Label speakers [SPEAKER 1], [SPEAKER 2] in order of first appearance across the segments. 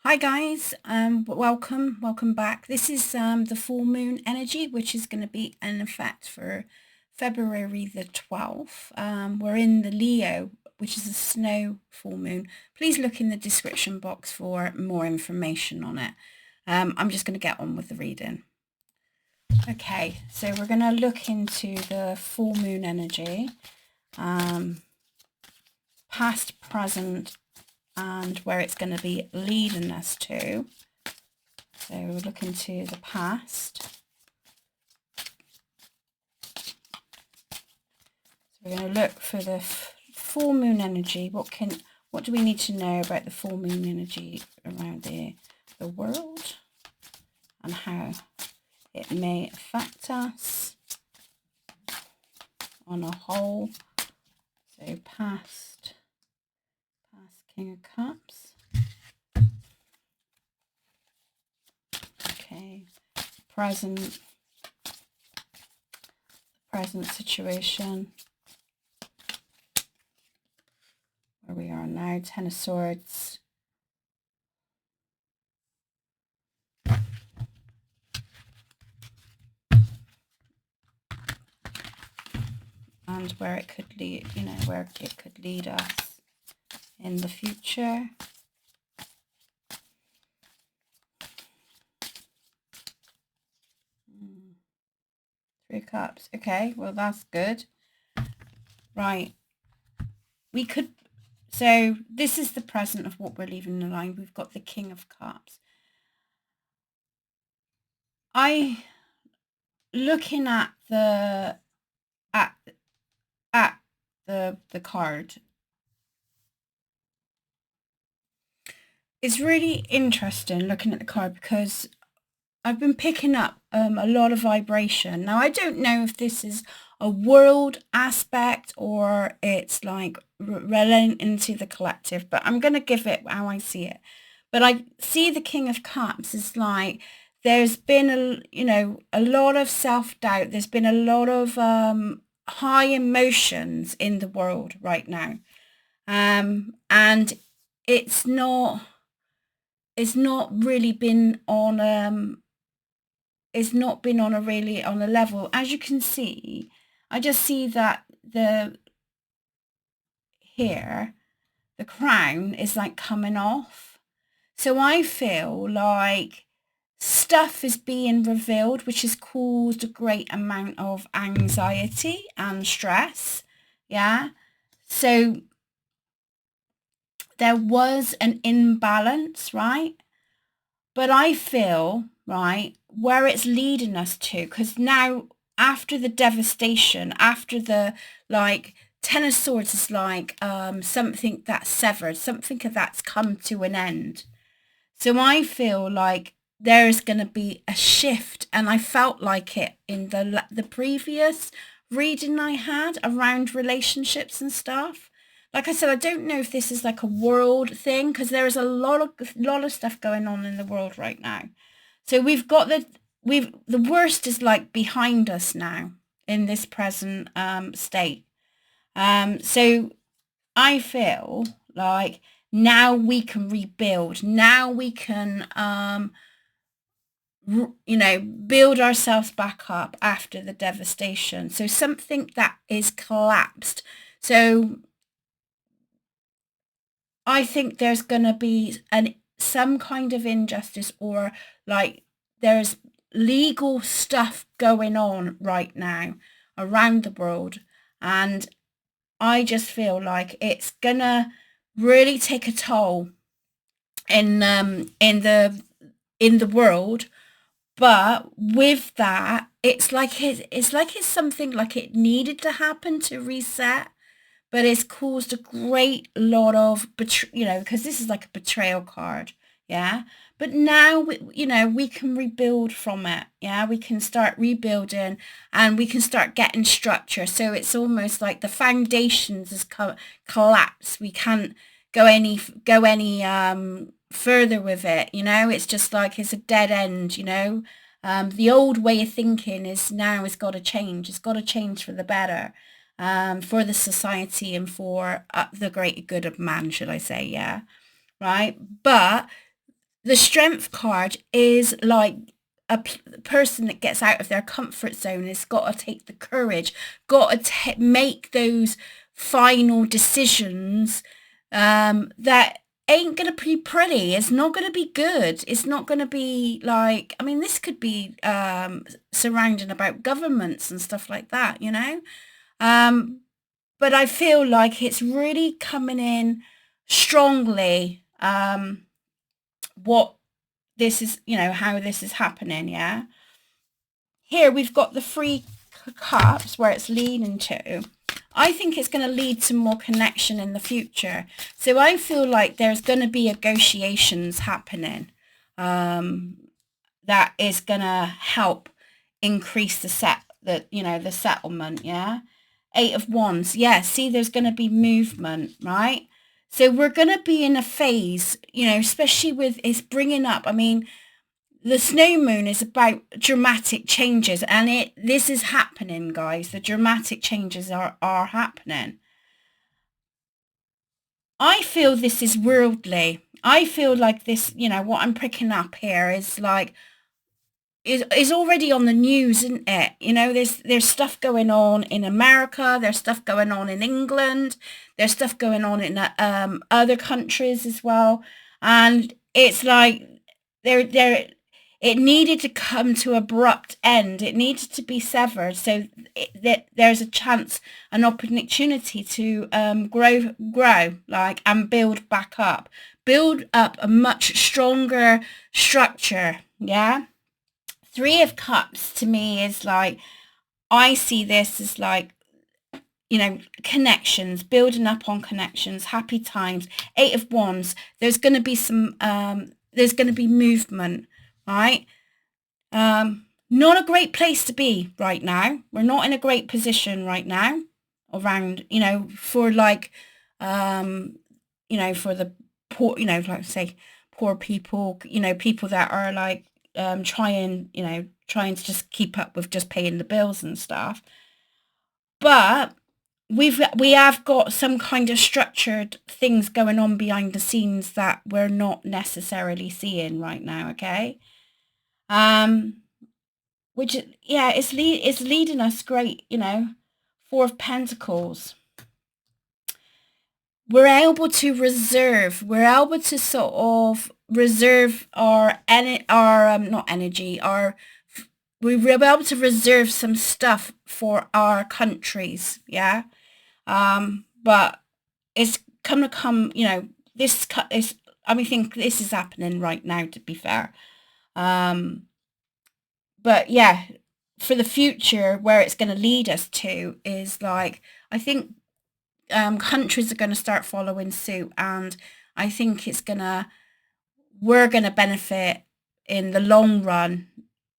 [SPEAKER 1] Hi guys, welcome back. This is the full moon energy, which is going to be in effect for February the 12th. We're in the Leo, which is a snow full moon. Please look in the description box for more information on it. I'm just going to get on with the reading. Okay, so we're going to look into the full moon energy, past, present, and where it's going to be leading us to. So we'll look into the past. So we're going to look for the full moon energy. What do we need to know about the full moon energy around the world and how it may affect us on a whole? So past King of Cups. Okay, present situation, where we are now, Ten of Swords, and where it could lead, where it could lead us in the future. Three of Cups. Okay, well that's good. Right. So this is the present of what we're leaving the line. We've got the King of Cups. Looking at the card, it's really interesting looking at the card because I've been picking up a lot of vibration. Now, I don't know if this is a world aspect or it's like relating into the collective, but I'm going to give it how I see it. But I see the King of Cups is like there's been a lot of self-doubt. There's been a lot of high emotions in the world right now. And it's not really been on it's not been on a level. As you can see, I just see that the crown is like coming off. So I feel like stuff is being revealed, which has caused a great amount of anxiety and stress. Yeah. So there was an imbalance, right? But I feel, right, where it's leading us to, because now after the devastation, after the Ten of Swords is like something that's severed, something that's come to an end. So I feel like there's going to be a shift, and I felt like it in the previous reading I had around relationships and stuff. Like I said, I don't know if this is like a world thing because there is a lot of stuff going on in the world right now. So we've got the worst is like behind us now in this present state. So I feel like now we can rebuild. Now we can build ourselves back up after the devastation. So something that is collapsed. So I think there's going to be some kind of injustice, or like there's legal stuff going on right now around the world, and I just feel like it's gonna really take a toll in the world. But with that, it's like it's something like it needed to happen to reset, but it's caused a great lot of because this is like a betrayal card. Yeah. But now we can rebuild from it. Yeah, we can start rebuilding and we can start getting structure. So it's almost like the foundations has collapsed. We can't go any further with it. It's just like it's a dead end. The old way of thinking is now it's got to change. It's got to change for the better. For the society and for the greater good of man, should I say, yeah, right? But the strength card is like a person that gets out of their comfort zone has got to take the courage, got to make those final decisions that ain't going to be pretty. It's not going to be good. It's not going to be like, I mean, this could be surrounding about governments and stuff like that, you know? Um, but I feel like it's really coming in strongly, what this is, you know, how this is happening, yeah? Here we've got the three cups where it's leading to. I think it's going to lead to more connection in the future. So I feel like there's going to be negotiations happening that is going to help increase the settlement, yeah? Eight of Wands, yeah, see, there's going to be movement, right? So we're going to be in a phase, you know, especially with it's bringing up, I mean, the snow moon is about dramatic changes, and this is happening, guys. The dramatic changes are happening. I feel this is worldly. I feel like this, you know, what I'm picking up here is like is already on the news, isn't it? You know, there's stuff going on in America, there's stuff going on in England, there's stuff going on in other countries as well, and it's like there it needed to come to abrupt end. It needed to be severed so that there's a chance, an opportunity to grow, like, and build up a much stronger structure. Yeah. Three of Cups to me is like, I see this as like, you know, connections, building up on connections, happy times. Eight of Wands, there's going to be there's going to be movement, right? Not a great place to be right now. We're not in a great position right now around, you know, for like, you know, for the poor, you know, like say poor people, you know, people that are like, trying to just keep up with just paying the bills and stuff. But we have got some kind of structured things going on behind the scenes that we're not necessarily seeing right now, okay? Um, which, yeah, it's leading us great, you know. Four of Pentacles. We're able to sort of reserve our not energy, we will be able to reserve some stuff for our countries, yeah. But it's come, you know, this is, I mean, think this is happening right now, to be fair. But yeah, for the future, where it's going to lead us to is like, I think countries are going to start following suit, and I think we're going to benefit in the long run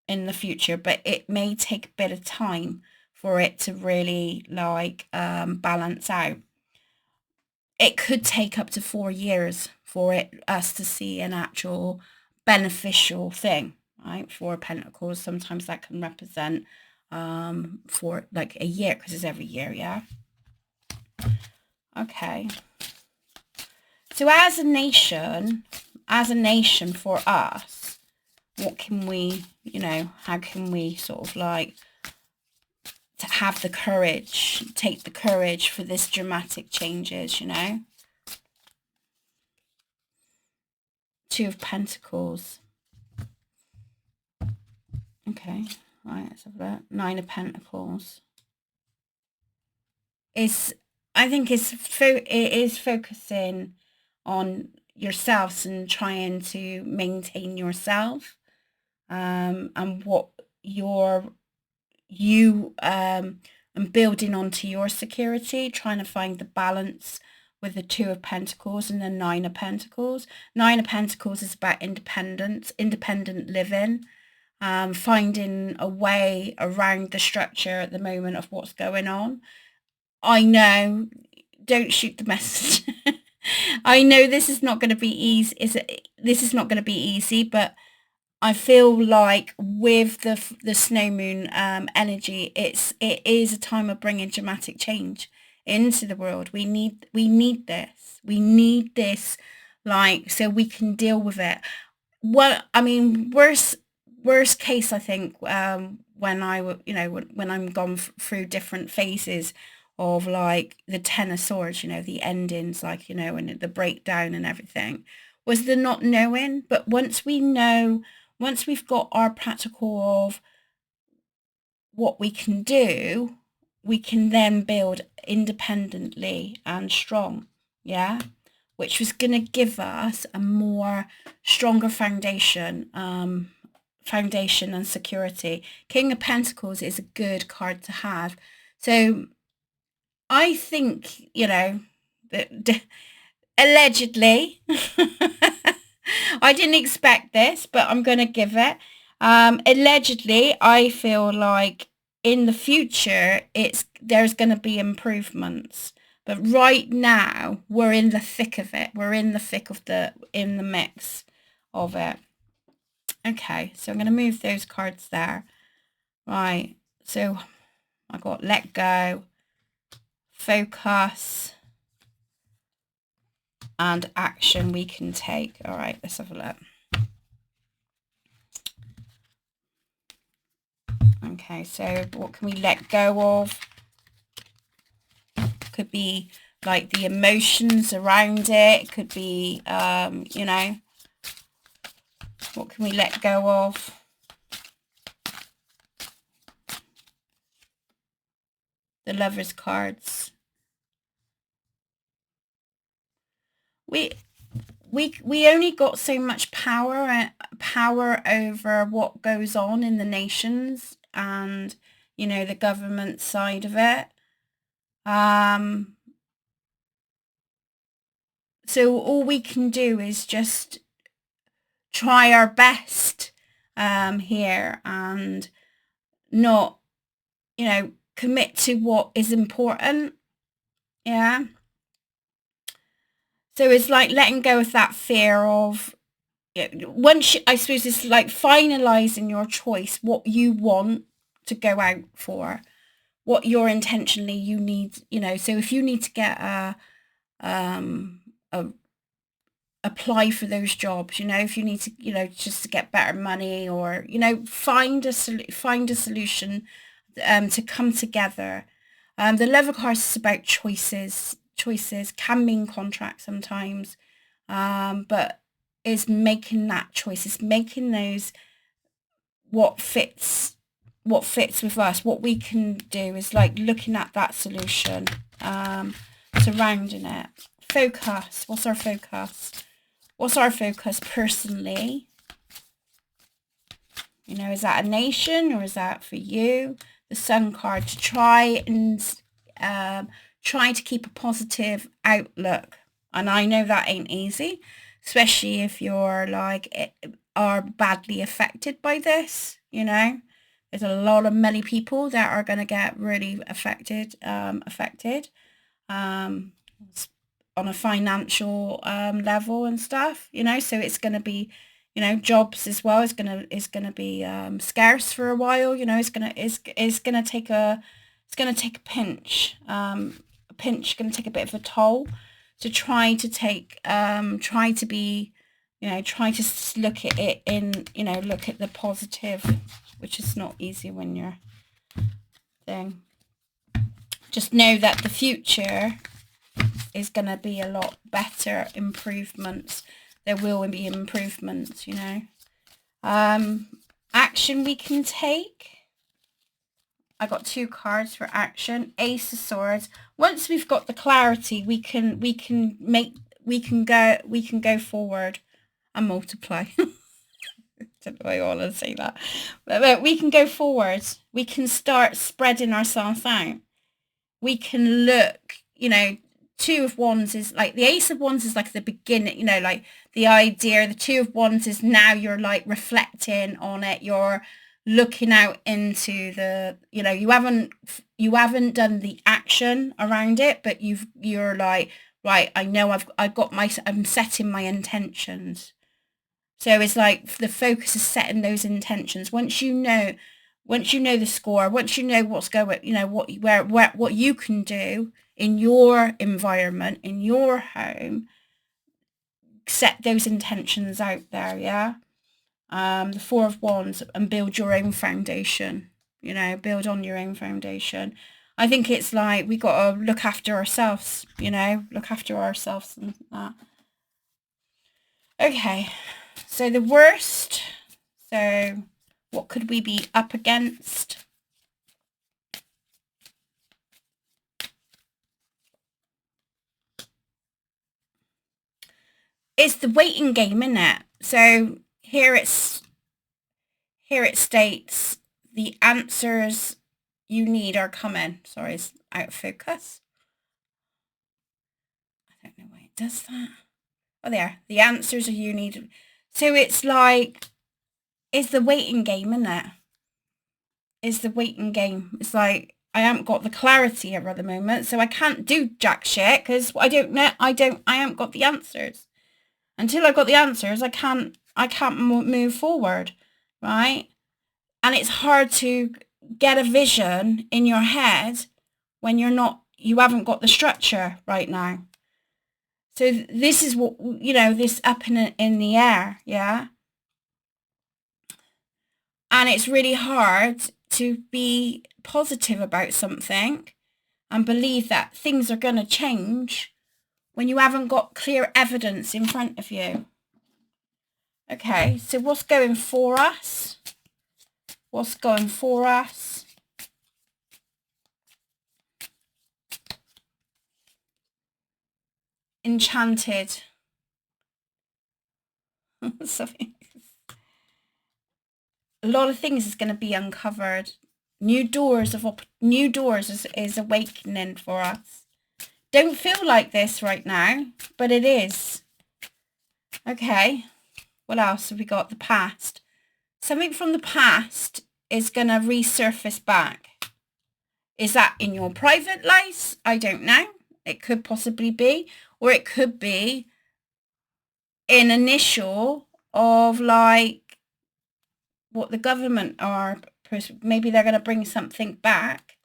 [SPEAKER 1] in the future, but it may take a bit of time for it to really like balance out. It could take up to 4 years for us to see an actual beneficial thing, right? Four of Pentacles, sometimes that can represent for like a year, because it's every year, yeah. Okay. So as a nation for us, what can we, you know, how can we sort of like to have the courage, take the courage for this dramatic changes, you know? Two of Pentacles. Okay, right, let's have that. Nine of Pentacles. I think it is focusing on yourselves and trying to maintain yourself, and what and building onto your security, trying to find the balance with the Two of Pentacles and the Nine of Pentacles. Nine of Pentacles is about independent living, finding a way around the structure at the moment of what's going on. I know, don't shoot the message. I know this is not going to be easy. This is not going to be easy, but I feel like with the snow moon energy, it is a time of bringing dramatic change into the world. We need this. We need this, like, so we can deal with it. well, I mean, worst case, I think, when when I'm gone through different phases of like the Ten of Swords, the endings, like, and the breakdown and everything, was the not knowing. But once we know, once we've got our practical of what we can do, we can then build independently and strong. Yeah. Which was going to give us a more stronger foundation and security. King of Pentacles is a good card to have. So I think, that allegedly, I didn't expect this, but I'm going to give it. Allegedly, I feel like in the future, there's going to be improvements. But right now, we're in the thick of it. We're in the thick of in the mix of it. Okay, so I'm going to move those cards there. Right, so I got let go, focus, and action we can take. All right, let's have a look. Okay, so what can we let go of? Could be like the emotions around it. It could be, what can we let go of? The Lovers cards. We only got so much power over what goes on in the nations and, the government side of it. So all we can do is just try our best here and not, commit to what is important. Yeah. So it's like letting go of that fear of, I suppose it's like finalizing your choice, what you want to go out for, what you're intentionally you need, so if you need to get apply for those jobs, if you need to, just to get better money or, find a solution to come together. The Lover card is about choices can mean contracts sometimes, but is making that choice, is making those what fits with us. What we can do is like looking at that solution, surrounding it. Focus. What's our focus? What's our focus personally? Is that a nation or is that for you? The Sun card, to try and try to keep a positive outlook. And I know that ain't easy, especially if you're like are badly affected by this. There's a lot of many people that are going to get really affected on a financial level and stuff, so it's going to be, jobs as well is going to be scarce for a while. It's going to take a pinch, going to take a bit of a toll to try to take try to be, try to look at it in, look at the positive, which is not easy when you're thing. Just know that the future is going to be a lot better. Improvements, there will be improvements. Action we can take. I got 2 cards for action. Ace of Swords. Once we've got the clarity, we can go forward and multiply. Don't know why I want to say that, but we can go forward. We can start spreading ourselves out. We can look, 2 of Wands is like, the Ace of Wands is like the beginning, like the idea. The 2 of Wands is now you're like reflecting on it. You're looking out into the, you haven't done the action around it, but you're like, right, I know I'm setting my intentions. So it's like the focus is setting those intentions. Once you know the score, once you know what's going, what you can do in your environment, in your home, set those intentions out there. Yeah. the Four of Wands, and build your own foundation. You know, build on your own foundation. I think it's like we got to look after ourselves, you know, look after ourselves and that. Okay, so the worst. So what could we be up against? It's the waiting game, isn't it? So here it states the answers you need are coming. Sorry, it's out of focus. I don't know why it does that. Oh, there. The answers are you need. So it's like, it's the waiting game, isn't it? It's the waiting game. It's like, I haven't got the clarity here at the moment, so I can't do jack shit because I don't know. I haven't got the answers. Until I've got the answers, I can't move forward, right? And it's hard to get a vision in your head when you haven't got the structure right now. So this is what, you know, this up in the air, yeah? And it's really hard to be positive about something and believe that things are going to change when you haven't got clear evidence in front of you. Okay, so what's going for us? What's going for us? Enchanted. Something. A lot of things is going to be uncovered. New doors is awakening for us. Don't feel like this right now, but it is. Okay. What else have we got? The past. Something from the past is going to resurface back. Is that in your private life? I don't know. It could possibly be. Or it could be an initial of like what the government are. Maybe they're going to bring something back.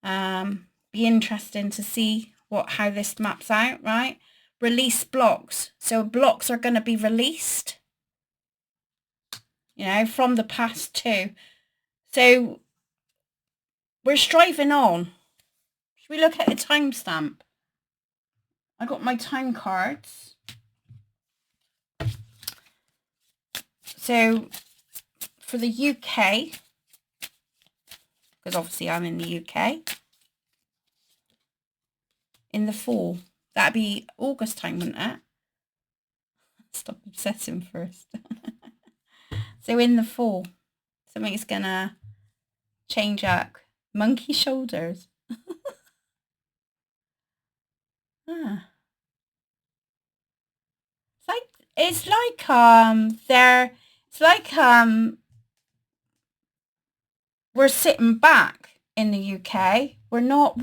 [SPEAKER 1] Be interesting to see how this maps out, right? Release blocks. So blocks are going to be released, you know, from the past too. So we're striving on. Should we look at a timestamp? I got my time cards. So for the UK, because obviously I'm in the UK, in the fall, that'd be August time, wouldn't it? Stop obsessing first. So in the fall, something's gonna change up. Monkey shoulders. It's like we're sitting back in the UK. We're not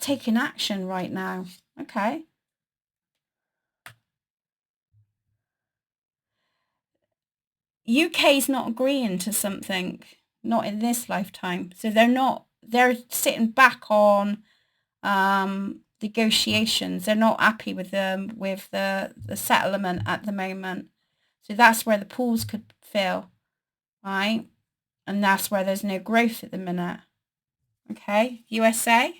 [SPEAKER 1] taking action right now. Okay. UK's not agreeing to something, not in this lifetime. So they're sitting back on negotiations. They're not happy with the settlement at the moment. So that's where the pools could fill, right? And that's where there's no growth at the minute. Okay, USA.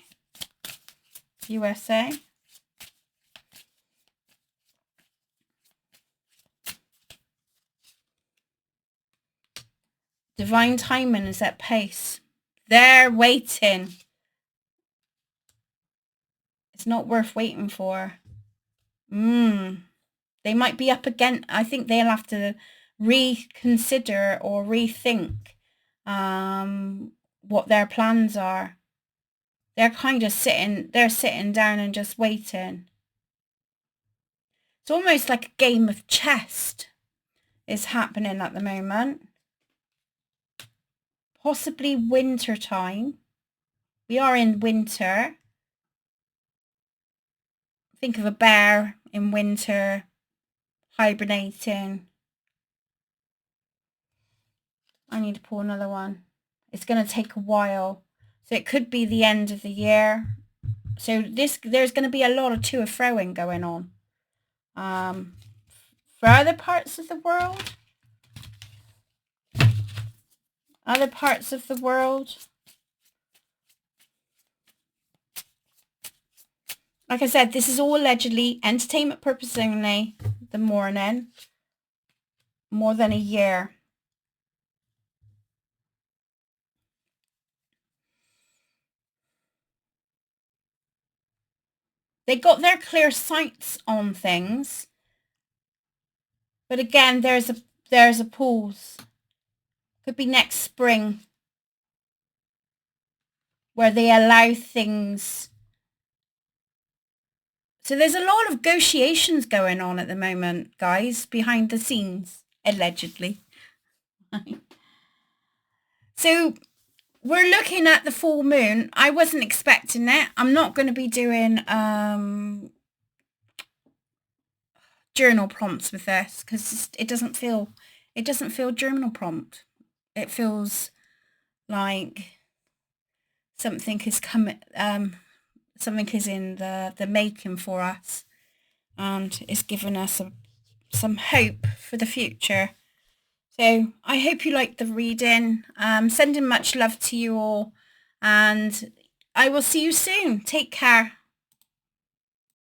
[SPEAKER 1] Divine timing is at pace. They're waiting. It's not worth waiting for. They might be up again. I think they'll have to reconsider or rethink what their plans are. They're kind of sitting down and just waiting. It's almost like a game of chess is happening at the moment. Possibly winter time. We are in winter. Think of a bear in winter, hibernating. I need to pour another one. It's going to take a while. So it could be the end of the year. So there's going to be a lot of to and froing going on. for other parts of the world. Other parts of the world. Like I said, this is all allegedly entertainment purpose only. The morning. More than a year. They got their clear sights on things. But again, there's a pause. Could be next spring. Where they allow things. So there's a lot of negotiations going on at the moment, guys, behind the scenes, allegedly. So we're looking at the full moon. I wasn't expecting it. I'm not going to be doing journal prompts with this because it doesn't feel journal prompt. It feels like something is coming. Something is in the making for us, and it's given us some hope for the future. So I hope you liked the reading. Sending much love to you all, and I will see you soon. Take care.